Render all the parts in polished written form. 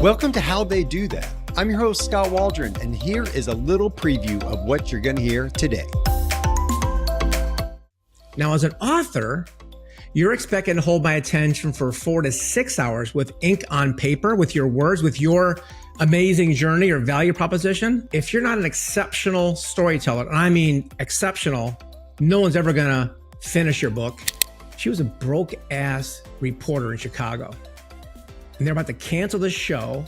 Welcome to How They Do That. I'm your host, Scott Waldron, and here is a little preview of what you're going to hear today. Now, as an author, you're expected to hold my attention for 4 to 6 hours with ink on paper, with your words, with your amazing journey or value proposition. If you're not an exceptional storyteller, and I mean exceptional, no one's ever going to finish your book. She was a broke ass reporter in Chicago, and they're about to cancel the show.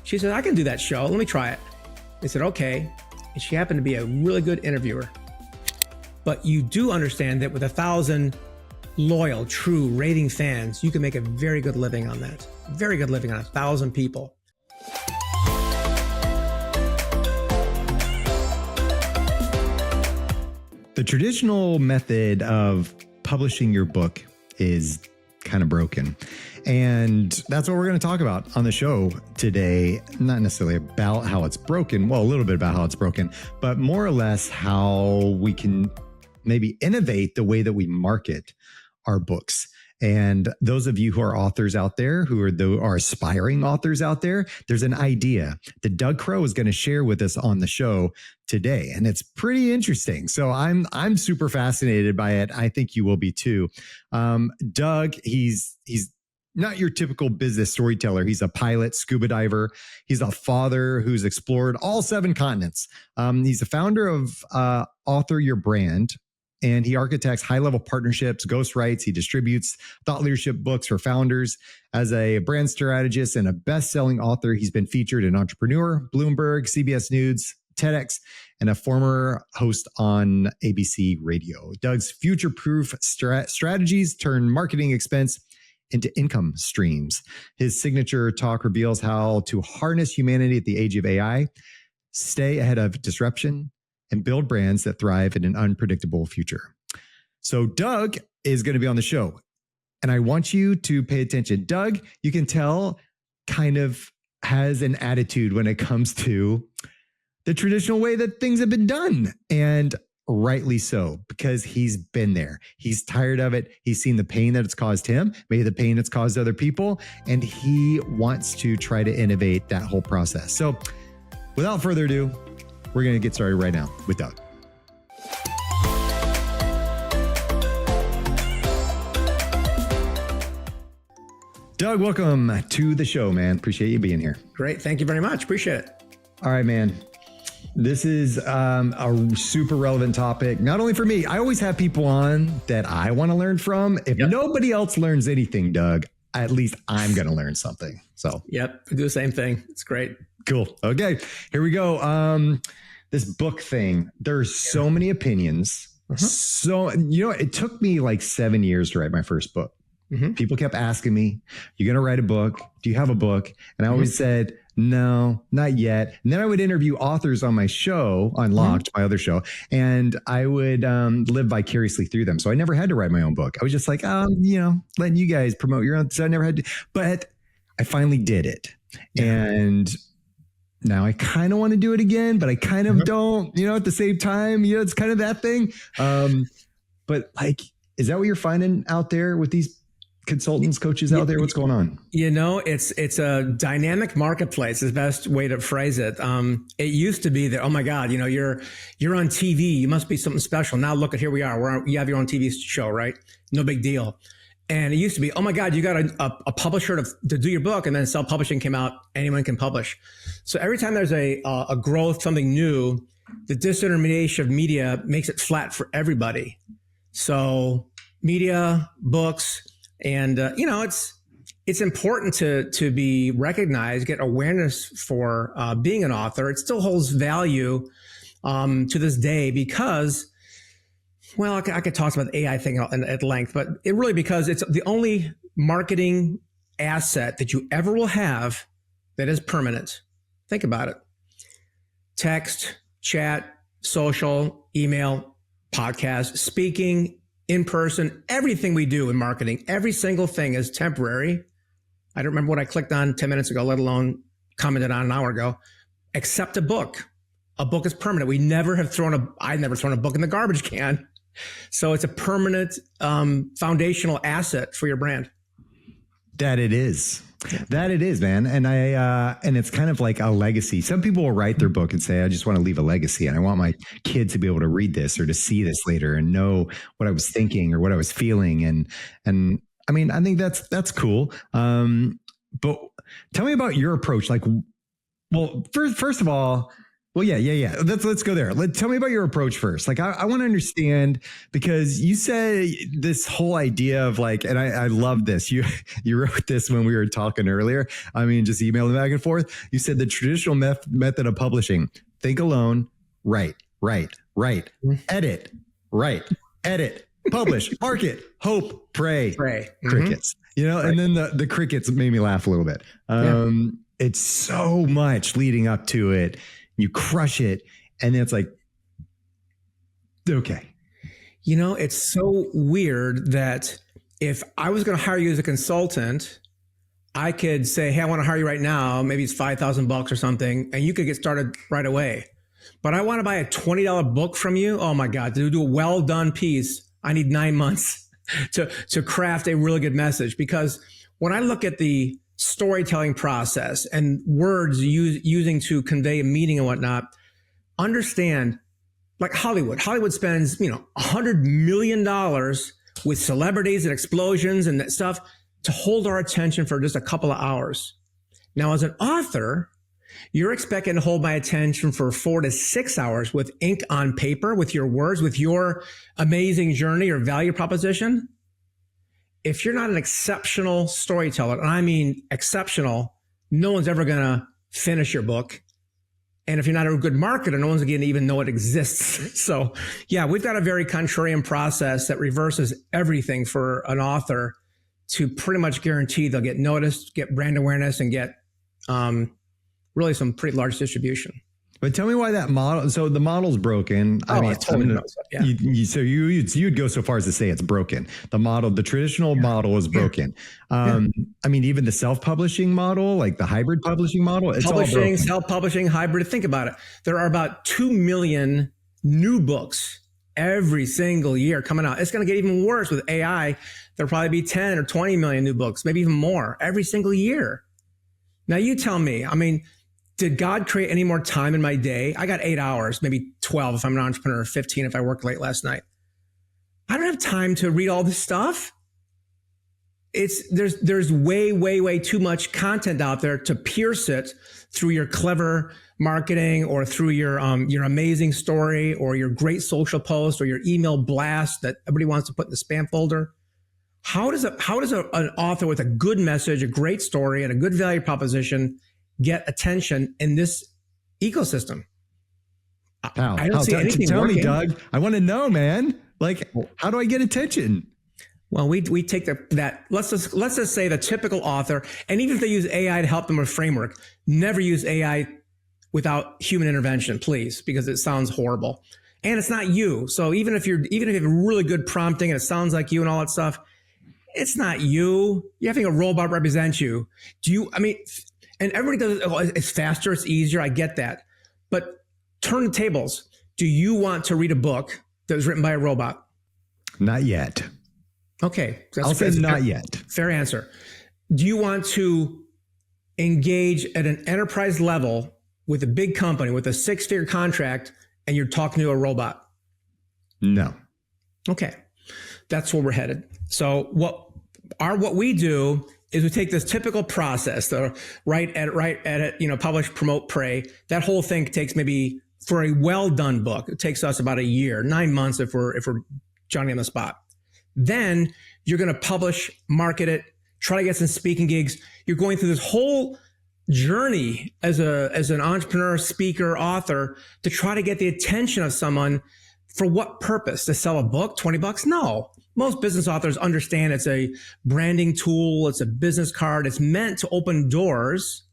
She said, I can do that show. Let me try it. They said, okay. And she happened to be a really good interviewer. But you do understand that with 1,000 loyal, true, raving fans, you can make a very good living on that. Very good living on 1,000 people. The traditional method of publishing your book is kind of broken. And that's what we're going to talk about on the show today. Not necessarily about how it's broken. Well, a little bit about how it's broken, but more or less how we can maybe innovate the way that we market our books. And those of you who are authors out there, who are aspiring authors out there, there's an idea that Doug Crowe is going to share with us on the show today. And it's pretty interesting. So I'm super fascinated by it. I think you will be too. Doug, he's not your typical business storyteller. He's a pilot, scuba diver. He's a father who's explored all 7 continents. He's the founder of Author Your Brand, and he architects high-level partnerships, ghostwrites. He distributes thought leadership books for founders. As a brand strategist and a best-selling author, he's been featured in Entrepreneur, Bloomberg, CBS News, TEDx, and a former host on ABC Radio. Doug's future-proof strategies turn marketing expense into income streams. His signature talk reveals how to harness humanity at the age of AI, stay ahead of disruption, and build brands that thrive in an unpredictable future. So Doug is going to be on the show, and I want you to pay attention. Doug, you can tell, kind of has an attitude when it comes to the traditional way that things have been done, and rightly so, because he's been there. He's tired of it. He's seen the pain that it's caused him, maybe the pain it's caused other people, and he wants to try to innovate that whole process. So without further ado, we're going to get started right now with Doug. Doug, welcome to the show, man. Appreciate you being here. Great. Thank you very much. Appreciate it. All right, man. This is a super relevant topic, not only for me. I always have people on that I want to learn from. If nobody else learns anything, Doug, at least I'm going to learn something. So, yep, I do the same thing. It's great. Cool. Okay, here we go. This book thing, there's so many opinions. So, it took me like 7 years to write my first book. People kept asking me, you going to write a book? Do you have a book? And I always said, no, not yet. And then I would interview authors on my show, Unlocked, my other show, and I would live vicariously through them. So I never had to write my own book. I was just like, letting you guys promote your own. So I never had to, but I finally did it. Yeah. And now I kind of want to do it again, but I kind of don't, at the same time, it's kind of that thing. But like, is that what you're finding out there with these consultants, coaches out there? What's going on? It's a dynamic marketplace is the best way to phrase it. It used to be that, oh my God, you're on TV. You must be something special. Now look at, here we are. You have your own TV show, right? No big deal. And it used to be, oh my God, you got a publisher to do your book, and then self-publishing came out. Anyone can publish. So every time there's a growth, something new, the disintermediation of media makes it flat for everybody. So media, books, and it's important to be recognized, get awareness for being an author. It still holds value to this day because, well, I could talk about the AI thing at length, but it really, because it's the only marketing asset that you ever will have that is permanent. Think about it. Text, chat, social, email, podcast, speaking, in person, everything we do in marketing, every single thing is temporary. I don't remember what I clicked on 10 minutes ago, let alone commented on an hour ago, except a book. A book is permanent. I've never thrown a book in the garbage can. So it's a permanent foundational asset for your brand. That it is. That it is, man. And and it's kind of like a legacy. Some people will write their book and say, I just want to leave a legacy and I want my kid to be able to read this or to see this later and know what I was thinking or what I was feeling. And I mean, I think that's cool. But tell me about your approach. Like, well, first of all, well, yeah. Let's go there. Tell me about your approach first. Like, I want to understand, because you said this whole idea of like, and I love this. You wrote this when we were talking earlier. I mean, just emailing back and forth. You said the traditional method of publishing: think alone, write, edit, publish, market, hope, pray. Crickets. You know, and then the crickets made me laugh a little bit. It's so much leading up to it. You crush it, and then it's like, okay. You know, it's so weird that if I was going to hire you as a consultant, I could say, hey, I want to hire you right now. Maybe it's $5,000 or something, and you could get started right away. But I want to buy a $20 book from you. Oh my God, to do a well done piece, I need 9 months to craft a really good message. Because when I look at the storytelling process and words using to convey a meaning and whatnot, understand, like Hollywood spends, $100 million with celebrities and explosions and that stuff to hold our attention for just a couple of hours. Now, as an author, you're expecting to hold my attention for 4 to 6 hours with ink on paper, with your words, with your amazing journey or value proposition. If you're not an exceptional storyteller, and I mean exceptional, no one's ever going to finish your book. And if you're not a good marketer, no one's going to even know it exists. So yeah, we've got a very contrarian process that reverses everything for an author to pretty much guarantee they'll get noticed, get brand awareness, and get really some pretty large distribution. But tell me why that model. So the model's broken. You'd go so far as to say it's broken. The traditional model is broken. I mean, even the self-publishing model, like the hybrid publishing model, it's all broken. Self-publishing, hybrid. Think about it. There are about 2 million new books every single year coming out. It's going to get even worse with AI. There'll probably be 10 or 20 million new books, maybe even more every single year. Now you tell me, I mean, did God create any more time in my day? I got 8 hours, maybe 12 if I'm an entrepreneur, 15 if I worked late last night. I don't have time to read all this stuff. There's way too much content out there to pierce it through your clever marketing or through your amazing story or your great social post or your email blast that everybody wants to put in the spam folder. How does an author with a good message, a great story, and a good value proposition get attention in this ecosystem? I don't see anything Tell working. me, Doug. I want to know, man. Like, how do I get attention? Well, we take that. Let's just say the typical author, and even if they use AI to help them with framework, never use AI without human intervention, please, because it sounds horrible, and it's not you. So even if you have really good prompting and it sounds like you and all that stuff, it's not you. You're having a robot represent you. And everybody does it. It's faster. It's easier. I get that. But turn the tables. Do you want to read a book that was written by a robot? Not yet. Okay. I'll say not yet. Fair answer. Do you want to engage at an enterprise level with a big company with a 6-figure contract and you're talking to a robot? No. Okay. That's where we're headed. So what we do is we take this typical process, the write, edit, publish, promote, pray. That whole thing takes maybe, for a well done book, it takes us about a year, 9 months if we're Johnny on the spot. Then you're going to publish, market it, try to get some speaking gigs. You're going through this whole journey as an entrepreneur, speaker, author to try to get the attention of someone. For what purpose? To sell a book? $20? No. Most business authors understand it's a branding tool. It's a business card. It's meant to open doors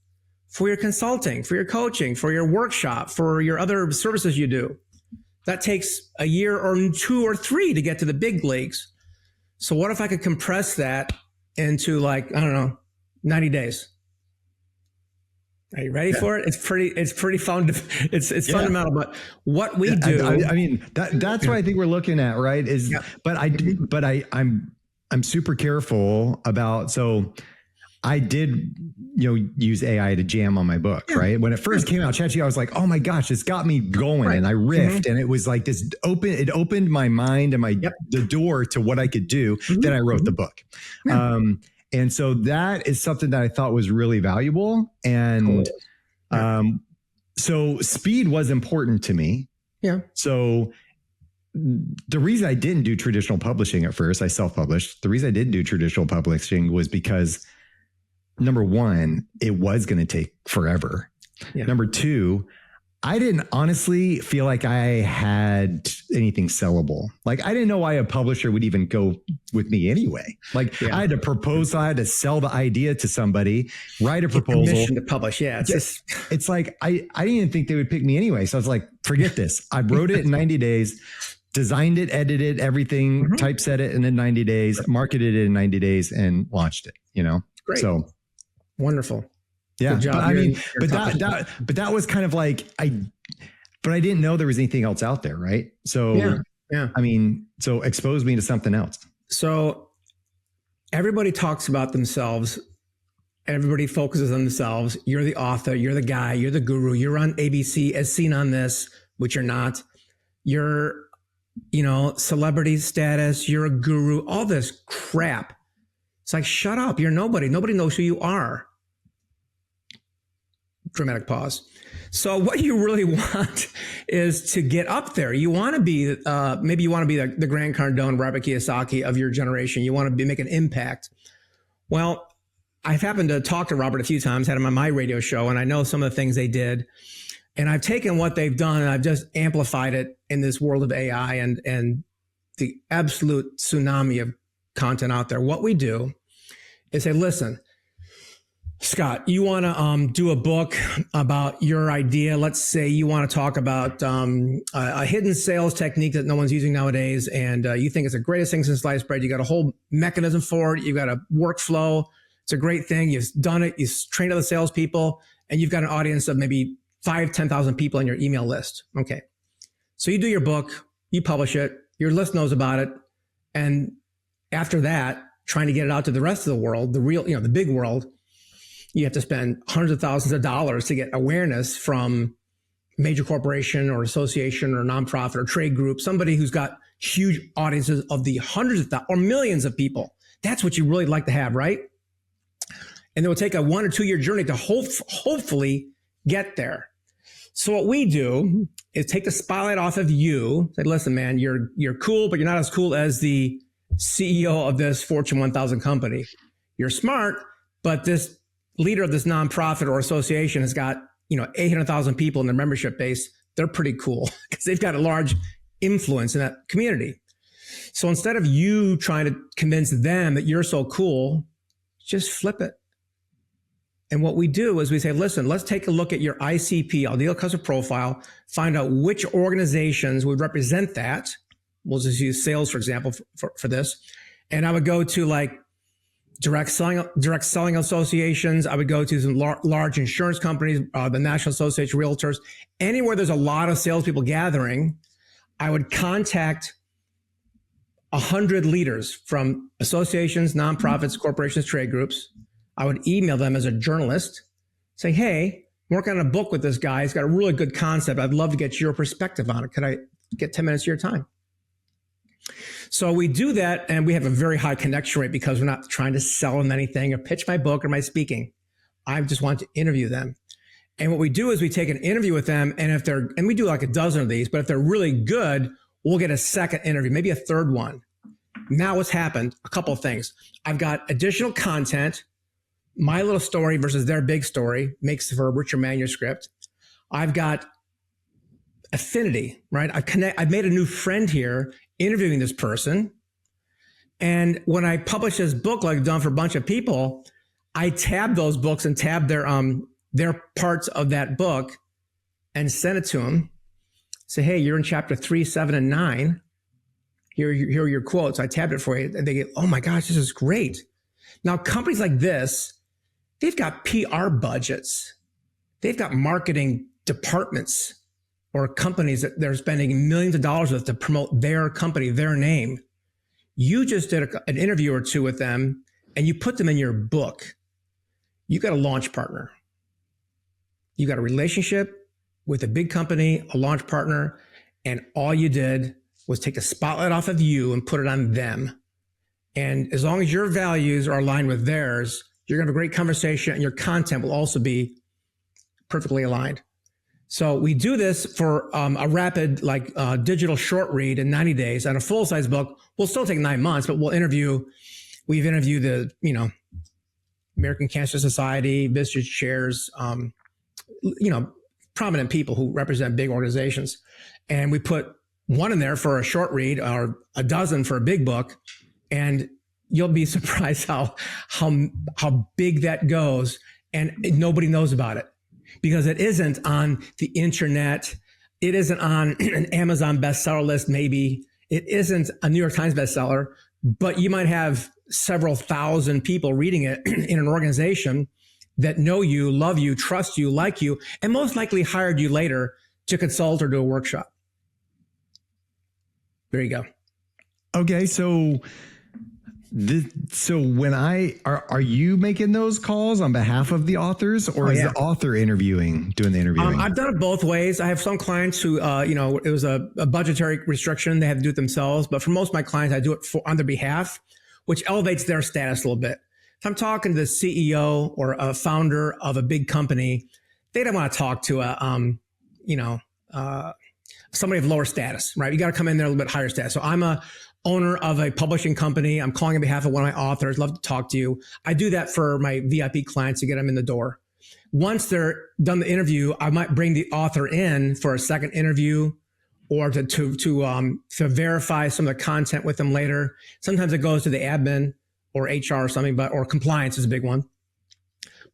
for your consulting, for your coaching, for your workshop, for your other services you do. That takes a year or 2 or 3 to get to the big leagues. So what if I could compress that into 90 days? Are you ready for it? It's pretty fun. It's fundamental, but what we do. I mean, that's what I think we're looking at, right? But I'm super careful about, so I did, use AI to jam on my book, right? When it first came out, ChatGPT, I was like, oh my gosh, it's got me going. And I riffed and it was like it opened my mind and the door to what I could do. Then I wrote the book. And so that is something that I thought was really valuable. And so speed was important to me. Yeah. So the reason I didn't do traditional publishing at first, I self-published. The reason I didn't do traditional publishing was because, number one, it was going to take forever. Yeah. Number two, I didn't honestly feel like I had anything sellable. Like, I didn't know why a publisher would even go with me anyway. Like, I had to propose, I had to sell the idea to somebody, write a proposal. Permission to publish. Yeah. It's like, I didn't even think they would pick me anyway. So I was like, forget this. I wrote it in 90 days, designed it, edited everything, typeset it in 90 days, marketed it in 90 days, and launched it, Great. So wonderful. Yeah. But I mean, but that was kind of like, but I didn't know there was anything else out there. Right. So, I mean, so expose me to something else. So everybody talks about themselves. Everybody focuses on themselves. You're the author. You're the guy. You're the guru. You're on ABC as seen on this, which you're not. You're, celebrity status. You're a guru, all this crap. It's like, shut up. You're nobody. Nobody knows who you are. Dramatic pause. So what you really want is to get up there. You want to be, maybe you want to be the Grant Cardone, Robert Kiyosaki of your generation. You want to make an impact. Well, I've happened to talk to Robert a few times, had him on my radio show, and I know some of the things they did. And I've taken what they've done and I've just amplified it in this world of AI and the absolute tsunami of content out there. What we do is say, listen, Scott, you want to do a book about your idea. Let's say you want to talk about a hidden sales technique that no one's using nowadays, and you think it's the greatest thing since sliced bread. You got a whole mechanism for it. You got a workflow. It's a great thing. You've done it. You've trained other salespeople, and you've got an audience of maybe 10,000 people on your email list. Okay. So you do your book, you publish it, your list knows about it. And after that, trying to get it out to the rest of the world, the real, the big world, you have to spend hundreds of thousands of dollars to get awareness from major corporation or association or nonprofit or trade group, somebody who's got huge audiences of the hundreds of thousands or millions of people. That's what you really like to have, right? And it will take a 1 or 2 year journey to hopefully get there. So what we do is take the spotlight off of you. Say, listen, man, you're cool, but you're not as cool as the CEO of this Fortune 1000 company. You're smart, but this leader of this nonprofit or association has got, 800,000 people in their membership base. They're pretty cool because they've got a large influence in that community. So instead of you trying to convince them that you're so cool, just flip it. And what we do is we say, listen, let's take a look at your ICP, ideal customer profile, find out which organizations would represent that. We'll just use sales, for example, for this. And I would go to like direct selling associations. I would go to some large insurance companies, the National Association of Realtors. Anywhere there's a lot of salespeople gathering, I would contact 100 leaders from associations, nonprofits, corporations, trade groups. I would email them as a journalist, say, hey, I'm working on a book with this guy. He's got a really good concept. I'd love to get your perspective on it. Could I get 10 minutes of your time? So we do that, and we have a very high connection rate because we're not trying to sell them anything or pitch my book or my speaking. I just want to interview them. And what we do is we take an interview with them, and we do like a dozen of these, but if they're really good, we'll get a second interview, maybe a third one. Now what's happened? A couple of things. I've got additional content. My little story versus their big story makes for a richer manuscript. I've got affinity, right? I've made a new friend here interviewing this person. And when I publish this book, like I've done for a bunch of people, I tab those books and tab their parts of that book and send it to them. Say, hey, you're in chapter 3, 7, and 9. Here are your quotes. I tabbed it for you. And they get, oh my gosh, this is great. Now, companies like this, they've got PR budgets. They've got marketing departments or companies that they're spending millions of dollars with to promote their company, their name. You just did an interview or two with them and you put them in your book. You got a launch partner. You got a relationship with a big company, a launch partner, and all you did was take the spotlight off of you and put it on them. And as long as your values are aligned with theirs, you're going to have a great conversation and your content will also be perfectly aligned. So we do this for a rapid, digital short read in 90 days. And a full-size book will still take 9 months, but we've interviewed the, American Cancer Society, business chairs, prominent people who represent big organizations. And we put one in there for a short read or a dozen for a big book. And you'll be surprised how big that goes. And nobody knows about it because it isn't on the internet. It isn't on an Amazon bestseller list. Maybe it isn't a New York Times bestseller, but you might have several thousand people reading it in an organization that know you, love you, trust you, like you, and most likely hired you later to consult or do a workshop. There you go. Okay, so when are you making those calls on behalf of the authors, or is the author doing the interviewing? I've done it both ways. I have some clients who, it was a budgetary restriction; they had to do it themselves. But for most of my clients, I do it on their behalf, which elevates their status a little bit. If I'm talking to the CEO or a founder of a big company, they don't want to talk to somebody of lower status, right? You got to come in there a little bit higher status. So I'm a owner of a publishing company. I'm calling on behalf of one of my authors. Love to talk to you. I do that for my VIP clients to get them in the door. Once they're done the interview, I might bring the author in for a second interview or to verify some of the content with them later. Sometimes it goes to the admin or HR or something, or compliance is a big one.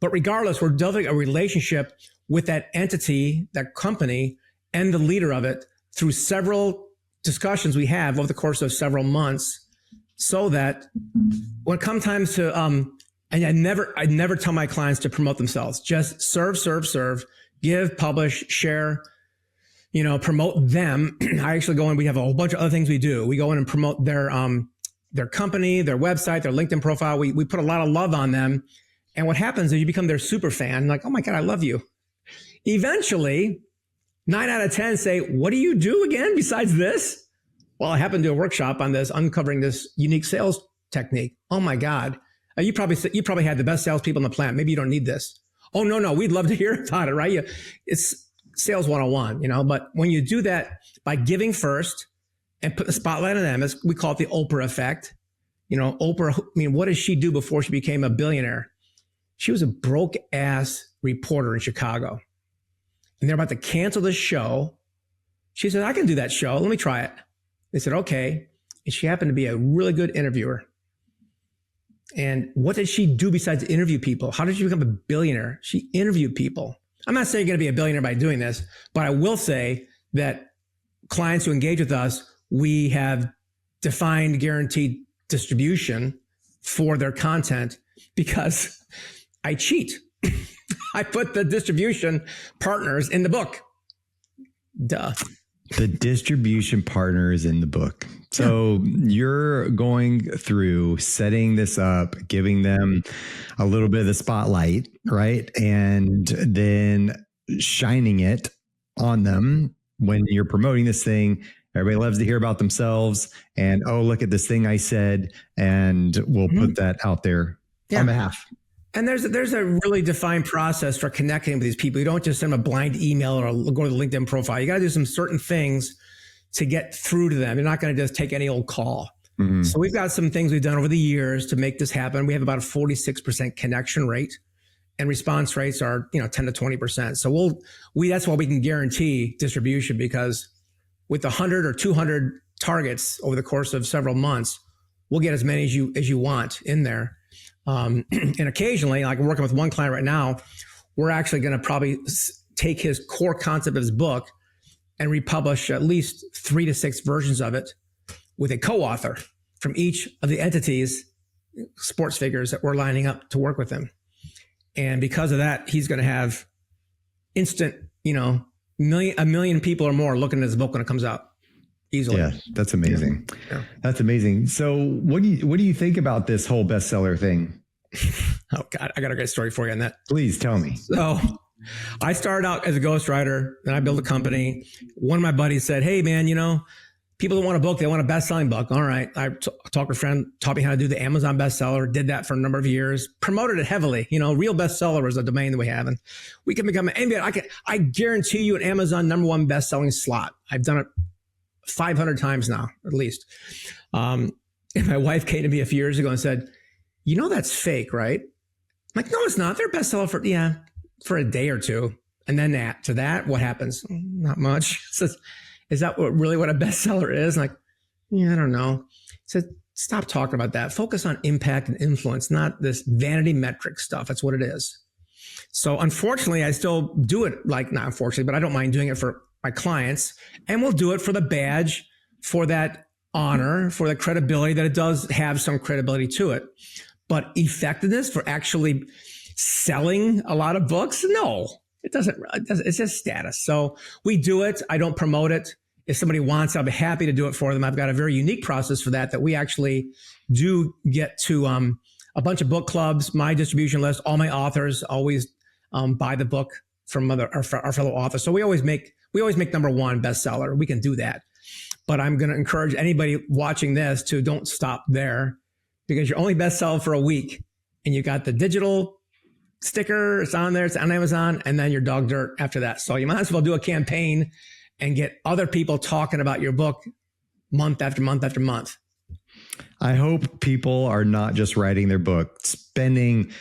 But regardless, we're developing a relationship with that entity, that company, and the leader of it through several discussions we have over the course of several months, so that when it comes time to, and I never tell my clients to promote themselves. Just serve, give, publish, share, promote them. I actually go in, we have a whole bunch of other things we do. We go in and promote their company, their website, their LinkedIn profile. We put a lot of love on them. And what happens is you become their super fan, like, oh my God, I love you. Eventually, 9 out of 10 say, what do you do again besides this? Well, I happened to do a workshop on this, uncovering this unique sales technique. Oh my God. You probably had the best salespeople on the planet. Maybe you don't need this. Oh, no, we'd love to hear about it, right? It's sales 101, but when you do that by giving first and put the spotlight on them, we call it the Oprah effect. Oprah, what did she do before she became a billionaire? She was a broke ass reporter in Chicago. And they're about to cancel the show. She said, I can do that show. Let me try it. They said, okay. And she happened to be a really good interviewer. And what did she do besides interview people? How did she become a billionaire? She interviewed people. I'm not saying you're going to be a billionaire by doing this, but I will say that clients who engage with us, we have defined guaranteed distribution for their content because I cheat. I put the distribution partners in the book. Duh. The distribution partners in the book. So you're going through setting this up, giving them a little bit of the spotlight, right? And then shining it on them when you're promoting this thing. Everybody loves to hear about themselves and, oh, look at this thing I said, and we'll put that out there on behalf. And there's a really defined process for connecting with these people. You don't just send them a blind email or go to the LinkedIn profile. You got to do some certain things to get through to them. You're not going to just take any old call. Mm-hmm. So we've got some things we've done over the years to make this happen. We have about a 46% connection rate, and response rates are 10 to 20%. So that's why we can guarantee distribution, because with 100 or 200 targets over the course of several months, we'll get as many as you want in there. And occasionally, like I'm working with one client right now, we're actually going to probably take his core concept of his book and republish at least 3 to 6 versions of it with a co-author from each of the entities, sports figures that we're lining up to work with him. And because of that, he's going to have instant, a million people or more looking at his book when it comes out. Easily. Yeah, that's amazing. Yeah. That's amazing. So what do you think about this whole bestseller thing? Oh God, I got a great story for you on that. Please tell me. So I started out as a ghostwriter, then I built a company. One of my buddies said, "Hey man, people don't want a book, they want a best-selling book." All right. I talked to a friend, taught me how to do the Amazon bestseller, did that for a number of years, promoted it heavily. Real bestseller is a domain that we have. And we can become I guarantee you an Amazon #1 best-selling slot. I've done it 500 times now, at least. And my wife came to me a few years ago and said, that's fake, right? I'm like, no, it's not. They're a bestseller for a day or two. And then to that, what happens? Not much. Says, is that really what a bestseller is? I'm like, I don't know. He said, stop talking about that. Focus on impact and influence, not this vanity metric stuff. That's what it is. So unfortunately, I still do it, not unfortunately, but I don't mind doing it for my clients. And we'll do it for the badge, for that honor, for the credibility that it does have some credibility to it. But effectiveness for actually selling a lot of books? No, it doesn't. It's just status. So we do it. I don't promote it. If somebody wants, I'll be happy to do it for them. I've got a very unique process for that we actually do get to a bunch of book clubs, my distribution list, all my authors always buy the book from our fellow authors. So we always make #1 bestseller. We can do that. But I'm going to encourage anybody watching this to don't stop there, because you're only bestseller for a week and you got the digital sticker. It's on there. It's on Amazon, and then you're dog dirt after that. So you might as well do a campaign and get other people talking about your book month after month after month. I hope people are not just writing their book, spending,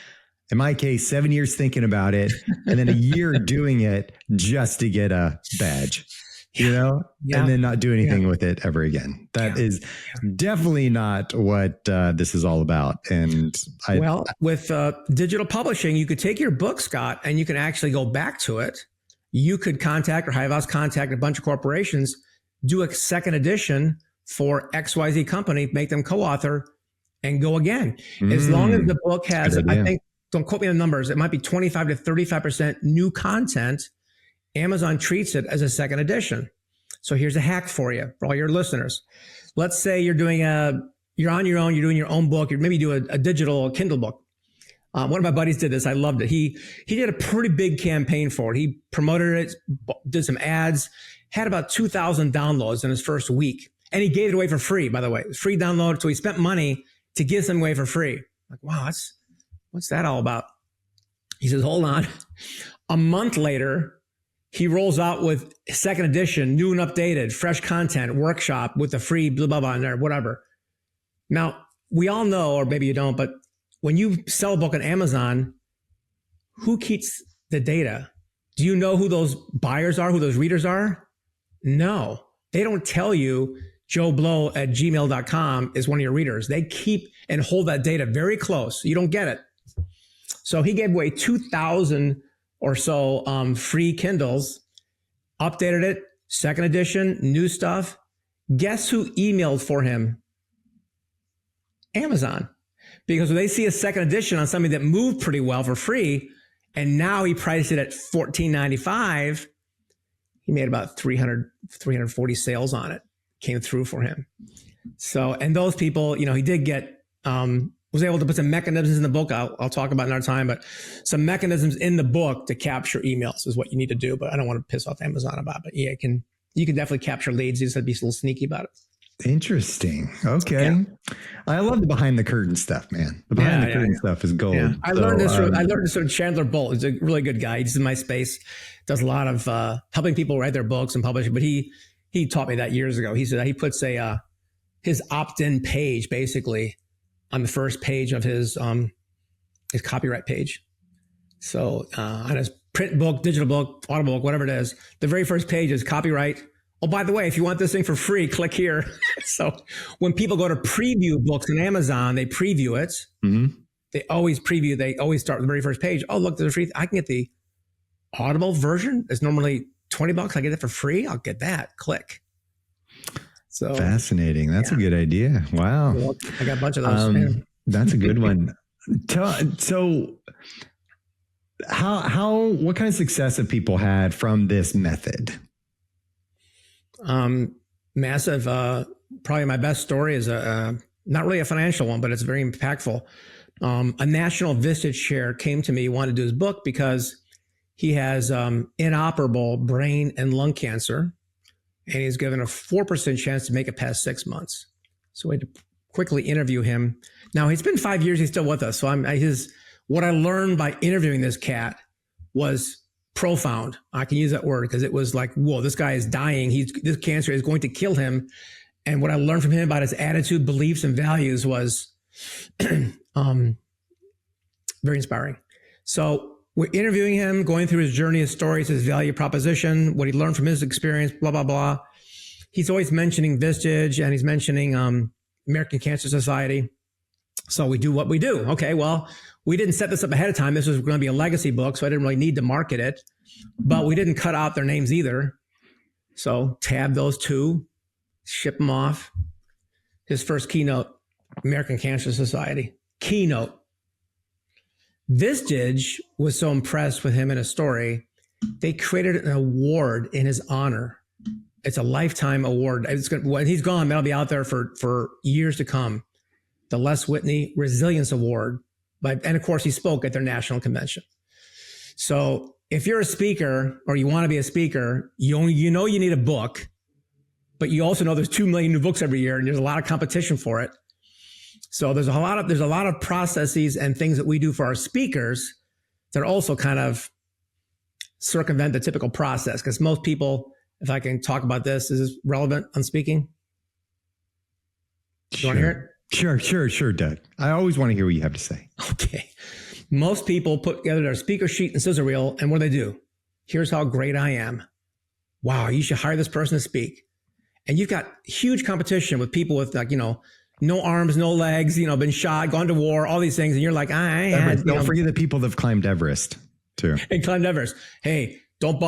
in my case, 7 years thinking about it and then a year doing it just to get a badge. And then not do anything with it ever again. That is definitely not what this is all about. And with digital publishing, you could take your book, Scott, and you can actually go back to it. You could contact or have us contact a bunch of corporations, do a second edition for XYZ company, make them co-author, and go again. As long as the book has, I think, don't quote me on the numbers, it might be 25 to 35% new content. Amazon treats it as a second edition. So here's a hack for you, for all your listeners. Let's say you're on your own, you're doing your own book, maybe do a digital Kindle book. One of my buddies did this. I loved it. He did a pretty big campaign for it. He promoted it, did some ads, had about 2,000 downloads in his first week. And he gave it away for free, by the way. Free download. So he spent money to give them away for free. Like, wow, what's that all about? He says, hold on. A month later, he rolls out with second edition, new and updated, fresh content, workshop with the free blah, blah, blah in there, whatever. Now, we all know, or maybe you don't, but when you sell a book on Amazon, who keeps the data? Do you know who those buyers are, who those readers are? No, they don't tell you joeblow@gmail.com is one of your readers. They keep and hold that data very close. You don't get it. So he gave away 2,000 or so free Kindles, updated it, second edition, new stuff. Guess who emailed for him? Amazon. Because when they see a second edition on something that moved pretty well for free, and now he priced it at $14.95, he made about 340 sales on it, came through for him. So, and those people, he did get, was able to put some mechanisms in the book. I'll talk about another time, but some mechanisms in the book to capture emails is what you need to do. But I don't want to piss off Amazon about it. But yeah, you can definitely capture leads. You just have to be a little sneaky about it. Interesting. Okay. Yeah. I love the behind the curtain stuff, man. The behind the curtain stuff is gold. Yeah. I learned this from Chandler Bolt. He's a really good guy. He's in my space, does a lot of helping people write their books and publish it. But he taught me that years ago. He said he puts his opt-in page basically on the first page of his copyright page. So on his print book, digital book, audible book, whatever it is, the very first page is copyright. Oh, by the way, if you want this thing for free, click here. So when people go to preview books on Amazon, they preview it. Mm-hmm. They always start with the very first page. Oh, look, there's a free. I can get the Audible version. It's normally $20. I get it for free. I'll get that. Click. So fascinating. That's a good idea. Wow. Well, I got a bunch of those. That's a good one. So what kind of success have people had from this method? Massive. Probably my best story is not really a financial one, but it's very impactful. A national Vistage chair came to me, wanted to do his book because he has inoperable brain and lung cancer, and he's given a 4% chance to make it past 6 months. So we had to quickly interview him. Now, it's been 5 years. He's still with us. So what I learned by interviewing this cat was profound. I can use that word because it was like, whoa, this guy is dying. This cancer is going to kill him. And what I learned from him about his attitude, beliefs, and values was very inspiring. So we're interviewing him, going through his journey, his stories, his value proposition, what he learned from his experience, blah, blah, blah. He's always mentioning Vistage, and he's mentioning American Cancer Society. So we do what we do. Okay, well, we didn't set this up ahead of time. This was going to be a legacy book, so I didn't really need to market it. But we didn't cut out their names either. So tab those two, ship them off. His first keynote, American Cancer Society. Keynote. Vistage was so impressed with him and his story, they created an award in his honor. It's a lifetime award. When he's gone, that'll be out there for years to come. The Les Whitney Resilience Award. And of course, he spoke at their national convention. So if you're a speaker or you want to be a speaker, you know you need a book, but you also know there's 2 million new books every year and there's a lot of competition for it. So there's a lot of processes and things that we do for our speakers that also kind of circumvent the typical process. Because most people, if I can talk about this, is this relevant on speaking? You want to hear it? Sure, Doug. I always want to hear what you have to say. Okay. Most people put together their speaker sheet and scissor reel, and what do they do? Here's how great I am. Wow, you should hire this person to speak. And you've got huge competition with people with no arms, no legs, been shot, gone to war, all these things. And you're like, don't forget the people that have climbed Everest too. And climbed Everest. Hey, don't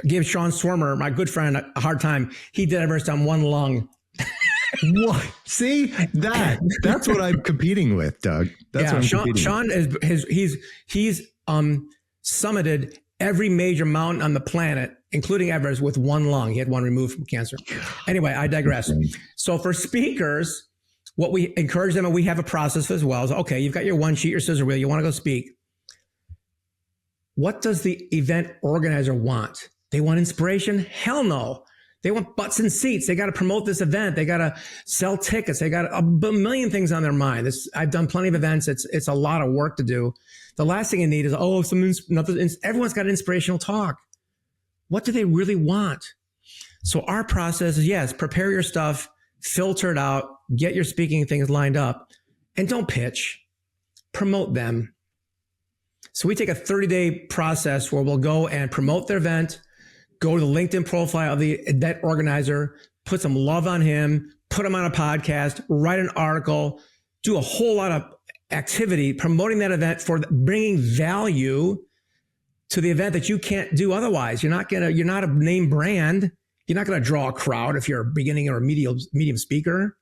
give Sean Swarmer, my good friend, a hard time. He did Everest on one lung. What? See, that's what I'm competing with, Doug. That's what I'm Sean he's summited every major mountain on the planet, including Everest, with one lung. He had one removed from cancer. Anyway, I digress. So for speakers, what we encourage them, and we have a process as well, is okay, you've got your one sheet, your scissor wheel, you want to go speak. What does the event organizer want? They want inspiration? Hell no. They want butts and seats. They got to promote this event. They got to sell tickets. They got a million things on their mind. I've done plenty of events. It's a lot of work to do. The last thing you need is, everyone's got an inspirational talk. What do they really want? So our process is, yes, prepare your stuff, filter it out, get your speaking things lined up, and don't pitch. Promote them. So we take a 30-day process where we'll go and promote their event, go to the LinkedIn profile of the event organizer, put some love on him, put him on a podcast, write an article, do a whole lot of activity promoting that event for bringing value to the event that you can't do otherwise. You're not a name brand. You're not going to draw a crowd if you're a beginning or a medium speaker.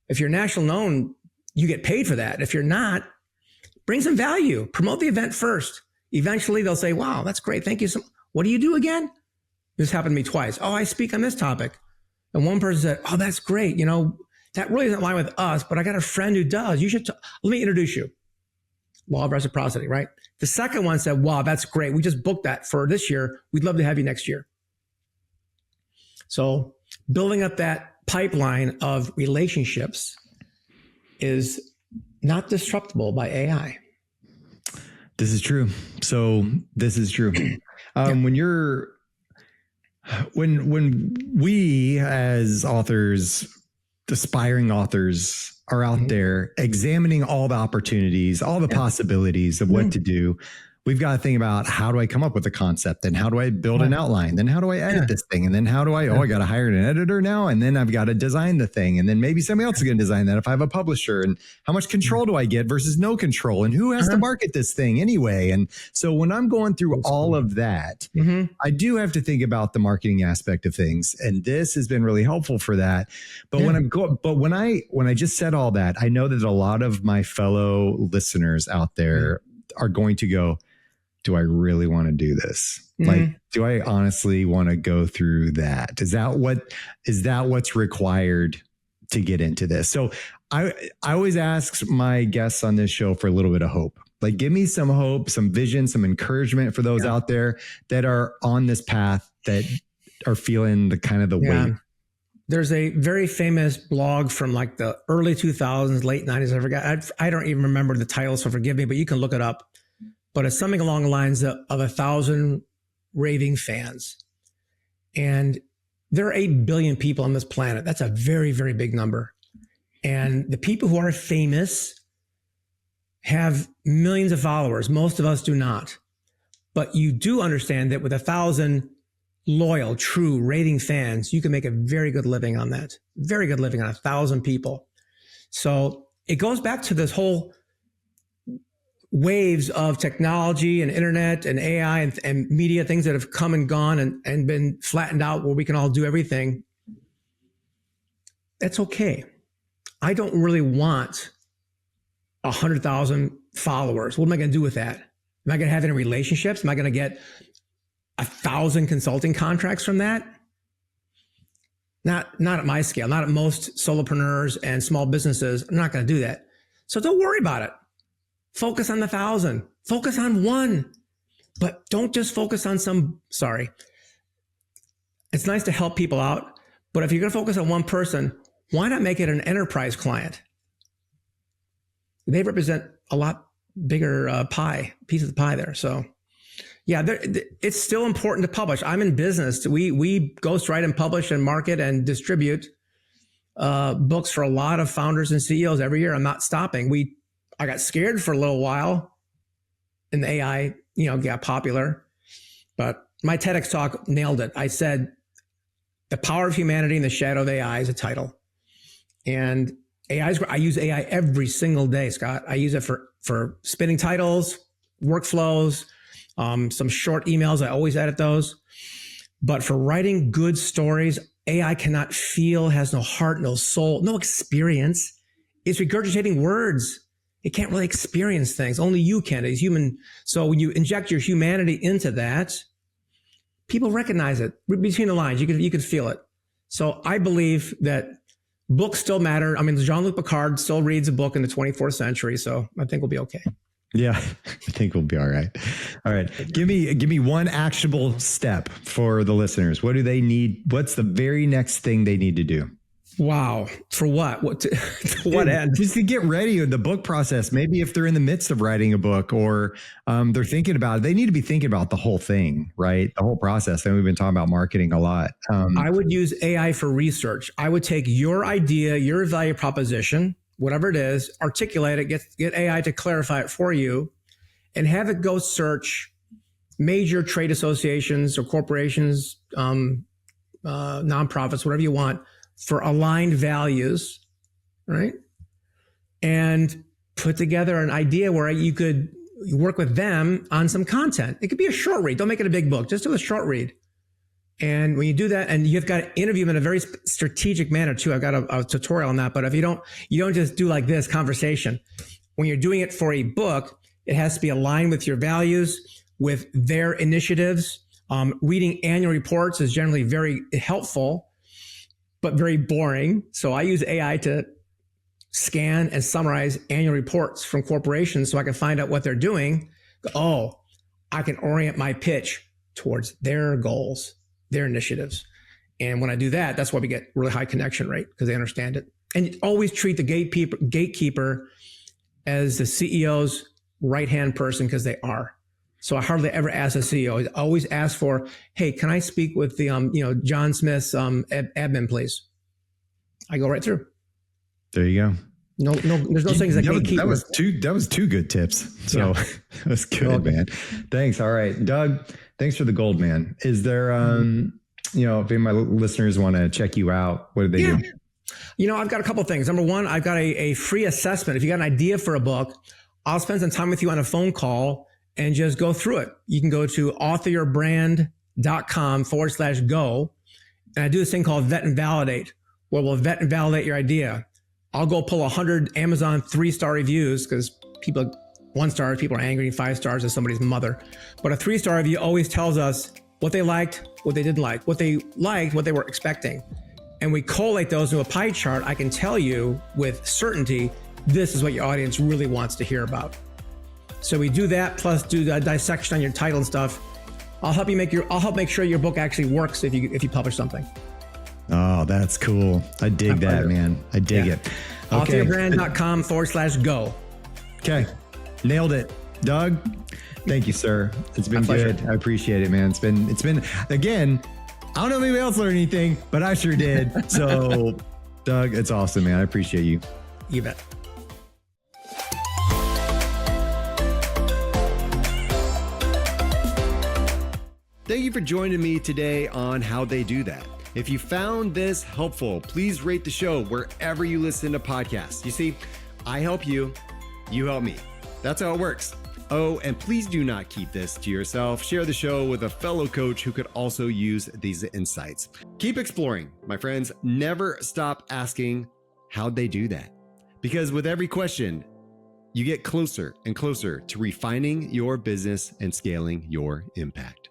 If you're national known, you get paid for that. If you're not, bring some value. Promote the event first. Eventually, they'll say, wow, that's great. Thank you. What do you do again? This happened to me twice. Oh, I speak on this topic. And one person said, oh, that's great. That really doesn't align with us, but I got a friend who does. You should, let me introduce you. Law of reciprocity, right? The second one said, wow, that's great. We just booked that for this year. We'd love to have you next year. So building up that pipeline of relationships is not disruptable by AI. This is true. So this is true. When we as authors, aspiring authors, are out there examining all the opportunities, all the possibilities of what to do, we've got to think about, how do I come up with a concept? And how do I build an outline? Then how do I edit this thing? And then how do I got to hire an editor now. And then I've got to design the thing. And then maybe somebody else is going to design that if I have a publisher. And how much control do I get versus no control? And who has to market this thing anyway? And so when I'm going through all of that, I do have to think about the marketing aspect of things. And this has been really helpful for that. But when I just said all that, I know that a lot of my fellow listeners out there are going to go, do I really want to do this? Like, do I honestly want to go through that? Is that what's required to get into this. So I always ask my guests on this show for a little bit of hope. Like, give me some hope, some vision, some encouragement for those out there that are on this path, that are feeling the kind of the weight. There's a very famous blog from like the early 2000s, late 90s. I forgot. I don't even remember the title, so forgive me, but you can look it up. But it's something along the lines of 1,000 raving fans. And there are 8 billion people on this planet. That's a very, very big number. And the people who are famous have millions of followers. Most of us do not. But you do understand that with 1,000 loyal, true, raving fans, you can make a very good living on that. Very good living on 1,000 people. So it goes back to this whole waves of technology and internet and AI and media, things that have come and gone and been flattened out where we can all do everything. That's okay. I don't really want 100,000 followers. What am I going to do with that? Am I going to have any relationships? Am I going to get 1,000 consulting contracts from that? Not at my scale, not at most solopreneurs and small businesses. I'm not going to do that. So don't worry about it. Focus on the 1,000. Focus on one, but don't just focus on sorry. It's nice to help people out, but if you're going to focus on one person, why not make it an enterprise client? They represent a lot bigger piece of the pie there. So yeah, it's still important to publish. I'm in business. We ghostwrite and publish and market and distribute books for a lot of founders and CEOs every year. I'm not stopping. I got scared for a little while and the AI, got popular, but my TEDx talk nailed it. I said, The Power of Humanity in the Shadow of AI is a title. And I use AI every single day, Scott. I use it for spinning titles, workflows, some short emails. I always edit those. But for writing good stories, AI cannot feel, has no heart, no soul, no experience. It's regurgitating words. It can't really experience things. Only you can as human. So when you inject your humanity into that, people recognize it between the lines. You could feel it. So I believe that books still matter. I mean, Jean-Luc Picard still reads a book in the 24th century. So I think we'll be okay. Yeah, I think we'll be all right. All right. Give me one actionable step for the listeners. What do they need? What's the very next thing they need to do? Wow. For what? To what end? Just to get ready with the book process. Maybe if they're in the midst of writing a book or they're thinking about it, they need to be thinking about the whole thing, right? The whole process. And we've been talking about marketing a lot. I would use AI for research. I would take your idea, your value proposition, whatever it is, articulate it, get AI to clarify it for you, and have it go search major trade associations or corporations, nonprofits, whatever you want, for aligned values, right? And put together an idea where you could work with them on some content. It could be a short read. Don't make it a big book. Just do a short read. And when you do that, and you've got to interview them in a very strategic manner too. I've got a tutorial on that. But if you don't just do like this conversation. When you're doing it for a book, it has to be aligned with your values, with their initiatives. Reading annual reports is generally very helpful, but very boring. So I use AI to scan and summarize annual reports from corporations so I can find out what they're doing. Oh, I can orient my pitch towards their goals, their initiatives. And when I do that, that's why we get really high connection rate, because they understand it. And always treat the gatekeeper as the CEO's right-hand person, because they are. So I hardly ever ask a CEO. I always ask for, hey, can I speak with the, John Smith's admin, please? I go right through. There you go. No, there's no things like gatekeeper. That was two good tips. So that's good, man. Thanks. All right, Doug, thanks for the gold, man. Is there, if any of my listeners want to check you out, what do they do? I've got a couple of things. Number one, I've got a free assessment. If you got an idea for a book, I'll spend some time with you on a phone call and just go through it. You can go to authoryourbrand.com/go. And I do this thing called vet and validate, where we'll vet and validate your idea. I'll go pull 100 Amazon 3-star reviews, because 1-star people are angry, 5 stars is somebody's mother. But a 3-star review always tells us what they liked, what they didn't like, what they liked, what they were expecting. and we collate those into a pie chart, I can tell you with certainty, this is what your audience really wants to hear about. So we do that, plus do the dissection on your title and stuff. I'll help make sure your book actually works if you publish something. Oh, that's cool. I dig that, man. I dig it. Okay. Authorbrand.com/go. Okay. Nailed it. Doug, thank you, sir. It's been good. I appreciate it, man. It's been again, I don't know if anybody else learned anything, but I sure did. So Doug, it's awesome, man. I appreciate you. You bet. Thank you for joining me today on How They Do That. If you found this helpful, please rate the show wherever you listen to podcasts. You see, I help you, you help me. That's how it works. Oh, and please do not keep this to yourself. Share the show with a fellow coach who could also use these insights. Keep exploring, my friends. Never stop asking, how'd they do that? Because with every question, you get closer and closer to refining your business and scaling your impact.